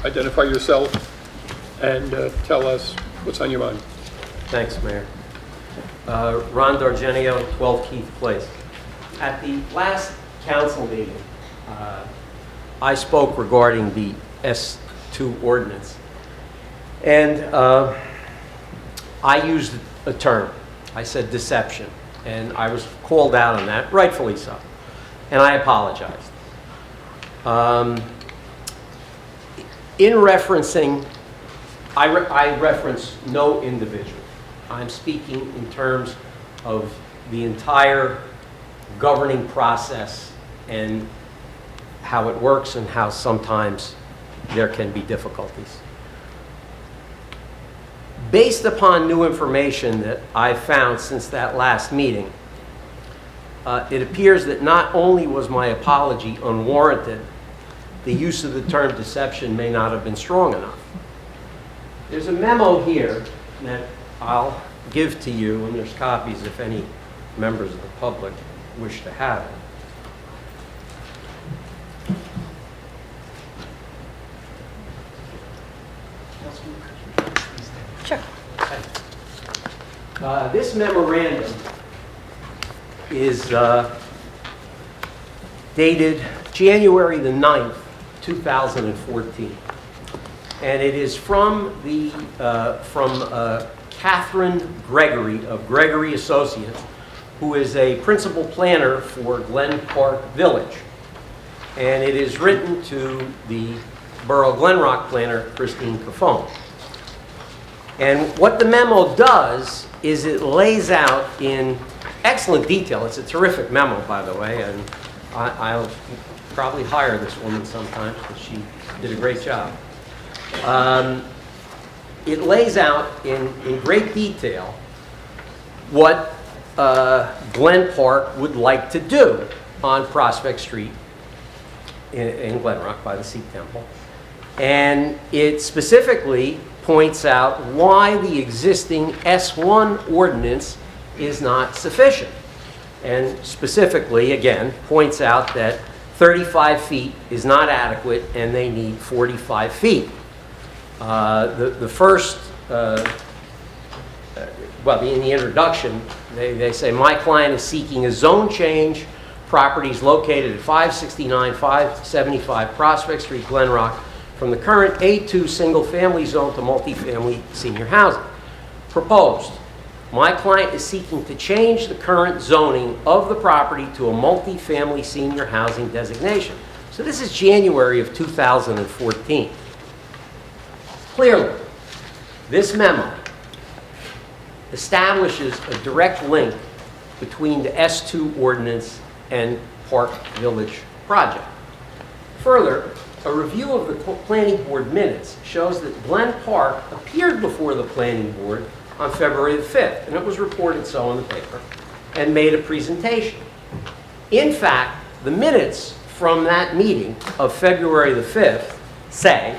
identify yourself and tell us what's on your mind. Thanks, Mayor. RonDarginio, 12 Keith Place. At the last council meeting, I spoke regarding the S2 ordinance. And I used a term. I said deception. And I was called out on that, rightfully so. And I apologized. In referencing, I reference no individual. I'm speaking in terms of the entire governing process and how it works and how sometimes there can be difficulties. Based upon new information that I've found since that last meeting, it appears that not only was my apology unwarranted, the use of the term deception may not have been strong enough. There's a memo here that I'll give to you, and there's copies if any members of the public wish to have it. Sure. This memorandum is dated January the 9th, 2014. And it is from Catherine Gregory of Gregory Associates, who is a principal planner for Glen Park Village. And it is written to the Borough Glen Rock planner, Christine Caffone. And what the memo does is it lays out in excellent detail. It's a terrific memo, by the way, and I'll probably hire this woman sometimes because she did a great job. It lays out in great detail what Glen Park would like to do on Prospect Street in Glen Rock by the Sikh Temple. And it specifically points out why the existing S1 ordinance is not sufficient. And specifically, again, points out that 35 feet is not adequate and they need 45 feet. The first, well, in the introduction, they say, my client is seeking a zone change. Properties located at 569, 575 Prospect Street, Glen Rock, from the current A2 single-family zone to multifamily senior housing. Proposed, my client is seeking to change the current zoning of the property to a multifamily senior housing designation. So this is January of 2014. Clearly, this memo establishes a direct link between the S2 ordinance and Park Village project. Further, a review of the planning board minutes shows that Glen Park appeared before the planning board on February the 5th, and it was reported so in the paper, and made a presentation. In fact, the minutes from that meeting of February the 5th say,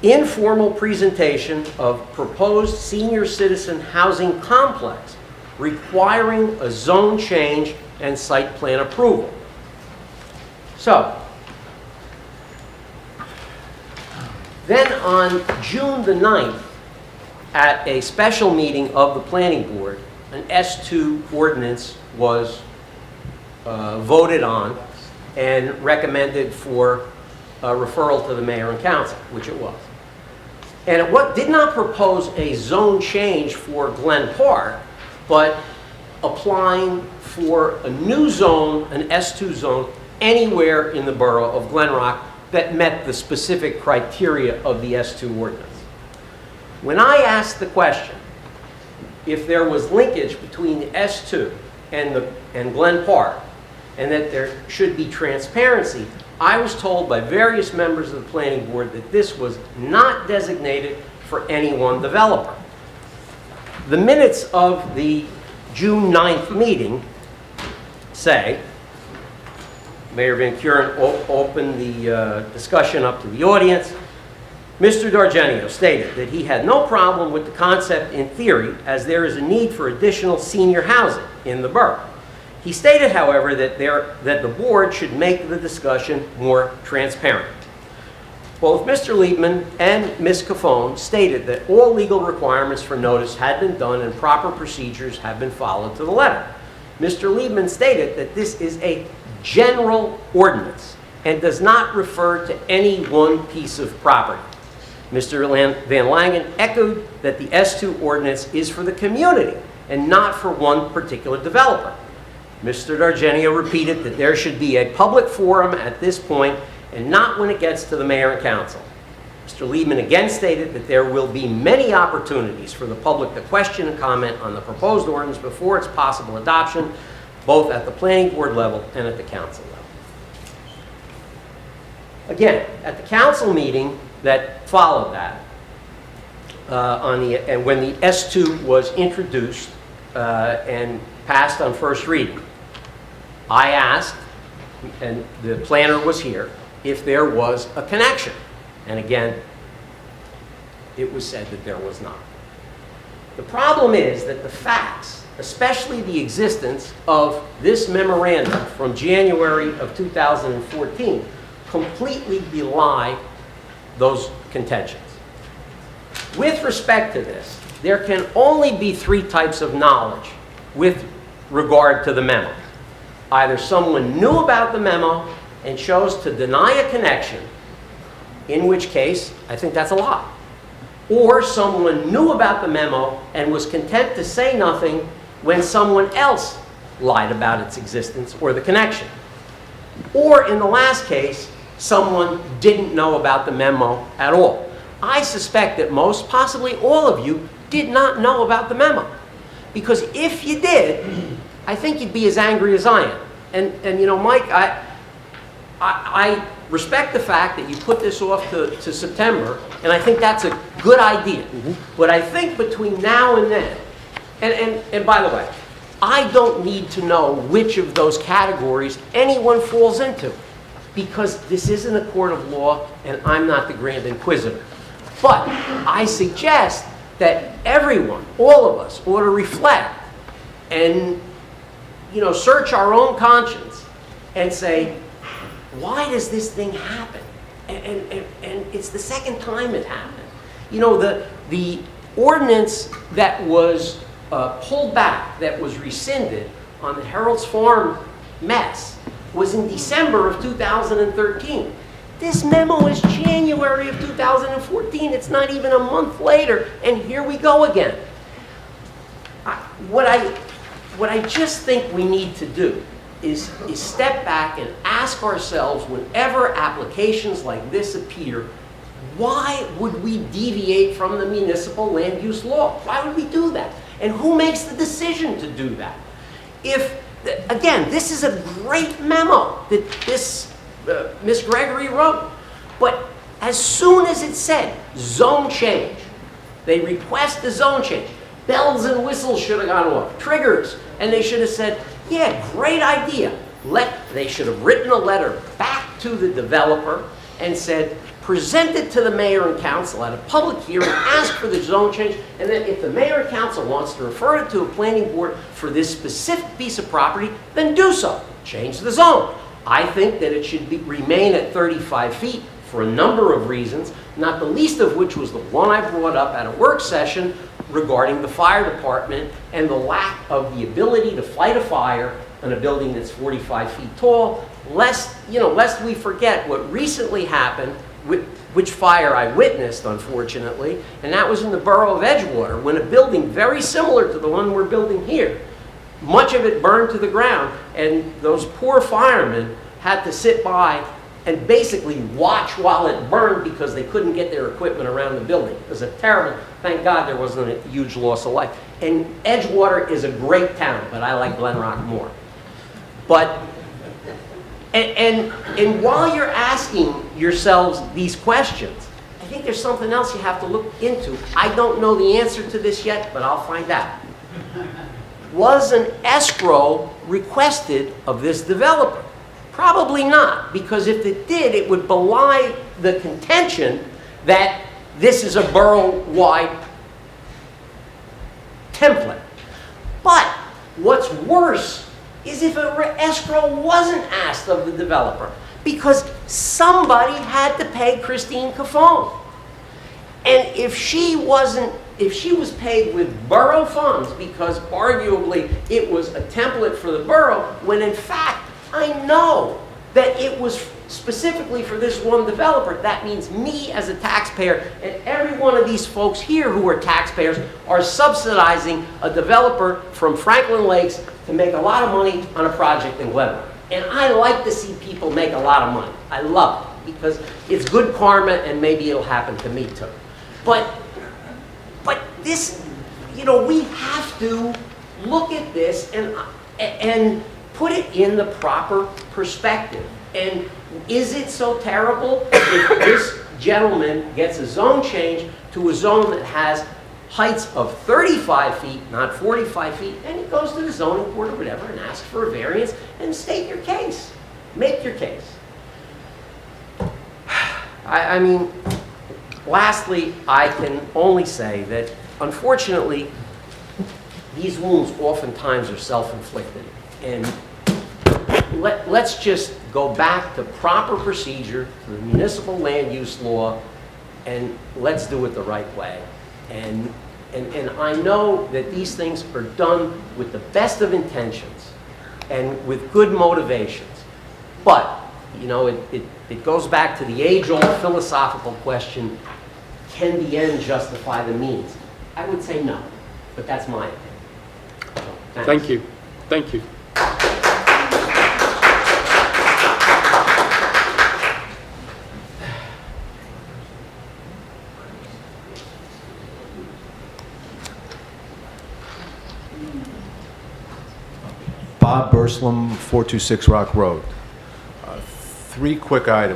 informal presentation of proposed senior citizen housing complex requiring a zone change and site plan approval. So, then on June the 9th, at a special meeting of the planning board, an S2 ordinance was voted on and recommended for referral to the mayor and council, which it was. And it did not propose a zone change for Glen Park, but applying for a new zone, an S2 zone, anywhere in the borough of Glen Rock that met the specific criteria of the S2 ordinance. When I asked the question if there was linkage between the S2 and Glen Park, and that there should be transparency, I was told by various members of the planning board that this was not designated for any one developer. The minutes of the June 9th meeting say, Mayor Van Kuren opened the discussion up to the audience. Mr. Dargenio stated that he had no problem with the concept in theory, as there is a need for additional senior housing in the borough. He stated, however, that the board should make the discussion more transparent. Both Mr. Liebman and Ms. Cafone stated that all legal requirements for notice had been done and proper procedures have been followed to the letter. Mr. Liebman stated that this is a general ordinance and does not refer to any one piece of property. Mr. Van Langen echoed that the S2 ordinance is for the community and not for one particular developer. Mr. Dargenio repeated that there should be a public forum at this point and not when it gets to the mayor and council. Mr. Liebman again stated that there will be many opportunities for the public to question and comment on the proposed ordinance before its possible adoption, both at the planning board level and at the council level. Again, at the council meeting that followed that, and when the S2 was introduced and passed on first reading, I asked, and the planner was here, if there was a connection. And again, it was said that there was not. The problem is that the facts, especially the existence of this memorandum from January of 2014, completely belie those contentions. With respect to this, there can only be three types of knowledge with regard to the memo. Either someone knew about the memo and chose to deny a connection, in which case, I think that's a lie. Or someone knew about the memo and was content to say nothing when someone else lied about its existence or the connection. Or in the last case, someone didn't know about the memo at all. I suspect that most, possibly all of you, did not know about the memo. Because if you did, I think you'd be as angry as I am. And you know, Mike, I respect the fact that you put this off to September, and I think that's a good idea. But I think between now and then, and by the way, I don't need to know which of those categories anyone falls into, because this isn't a court of law, and I'm not the Grand Inquisitor. But I suggest that everyone, all of us, ought to reflect and, you know, search our own conscience and say, why does this thing happen? And it's the second time it happened. You know, the ordinance that was pulled back, that was rescinded on the Harold's Farm mess, was in December of 2013. This memo is January of 2014. It's not even a month later, and here we go again. What I just think we need to do is step back and ask ourselves, whenever applications like this appear, why would we deviate from the municipal land use law? Why would we do that? And who makes the decision to do that? If, again, this is a great memo that this Ms. Gregory wrote, but as soon as it said zone change, they request a zone change, bells and whistles should have gone off, triggers, and they should have said, yeah, great idea. They should have written a letter back to the developer and said, present it to the mayor and council at a public hearing, ask for the zone change, and then if the mayor and council wants to refer it to a planning board for this specific piece of property, then do so. Change the zone. I think that it should remain at 35 feet for a number of reasons, not the least of which was the one I brought up at a work session regarding the fire department and the lack of the ability to fight a fire in a building that's 45 feet tall, lest we forget what recently happened, which fire I witnessed, unfortunately, and that was in the borough of Edgewater, when a building very similar to the one we're building here, much of it burned to the ground, and those poor firemen had to sit by and basically watch while it burned because they couldn't get their equipment around the building. It was a terrible, thank God there wasn't a huge loss of life. And Edgewater is a great town, but I like Glen Rock more. But, and while you're asking yourselves these questions, I think there's something else you have to look into. I don't know the answer to this yet, but I'll find out. Was an escrow requested of this developer? Probably not, because if it did, it would belie the contention that this is a borough-wide template. But what's worse is if an escrow wasn't asked of the developer, because somebody had to pay Christine Cafone. And if she was paid with borough funds, because arguably it was a template for the borough, when in fact, I know that it was specifically for this one developer, that means me as a taxpayer and every one of these folks here who are taxpayers are subsidizing a developer from Franklin Lakes to make a lot of money on a project in Glenwood. And I like to see people make a lot of money. I love it because it's good karma and maybe it'll happen to me too. But this, you know, we have to look at this and put it in the proper perspective. And is it so terrible if this gentleman gets a zone change to a zone that has heights of 35 feet, not 45 feet, and he goes to the zoning board or whatever and asks for a variance and state your case. Make your case. I mean, lastly, I can only say that unfortunately, these wounds oftentimes are self-inflicted. And let's just go back to proper procedure, to the municipal land use law, and let's do it the right way. And I know that these things are done with the best of intentions and with good motivations. But, you know, it goes back to the age-old philosophical question, can the end justify the means? I would say no, but that's my opinion. So, thanks. Thank you. Thank you. Bob Burslam, 426 Rock Road. Three quick items.